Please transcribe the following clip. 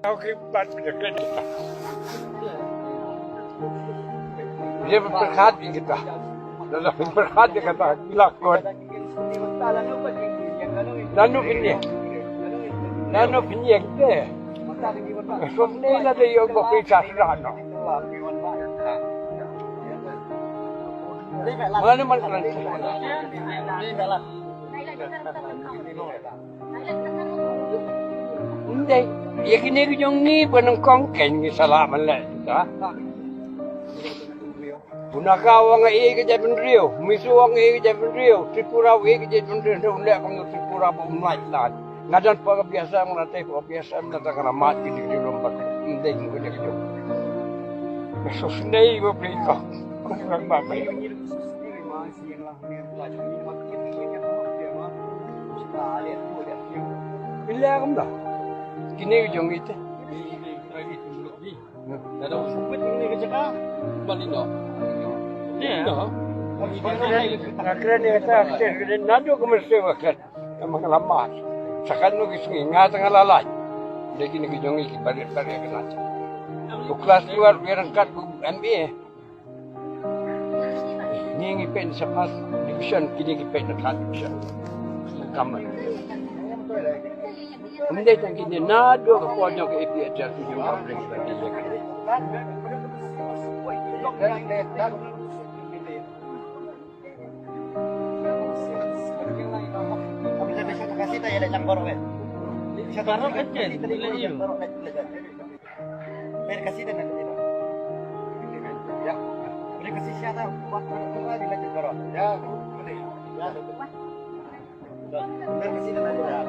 Tahu kibat berdekat kita. Dia berkat kita. Dalam berkat dia kata dilakon. Lalu ini kita. Sebenarnya dia yang berpisah serana. Mana mana Hindi, yakin ko yung ni panang kongken ni salaman lang, ha? Punakaw ang iiga dyan rio, miso ang iiga dyan rio, sipuraw iiga dyan rio, hindi akong sipuraw po umait lahat. Ngayon pagkabiasa mo natin, pagkabiasa mo natin ka na mati di rin ba? Hindi ko na ito. Susunay mo play ko, kung nagbabay. Pili akong dah. Kini ujung itu. Ada supit ini kerja kan? Balik dok. Iya. Akhirnya ni kata akhirnya nado kemerdekaan makan, emang lambat. Sekarang nugi sungai ngat ngalalai. Jadi ni ujung ini balik kena. Tu kelas luar berangkat ke MBA. Ni ngipen sepas division kini ngipen dekat division. Kamar. Hindi tang kini nado ke pojok ke IPA jatuh juga bring lagi ya. Bisa kasih tayo ada cangkor kan? Bisa Cangkor kecil, iya. Biar kasih dan nanti tidak. Ya, beri kasih siapa buat berapa di cangkor? Ya, ya. Biar kasih dan nanti tidak.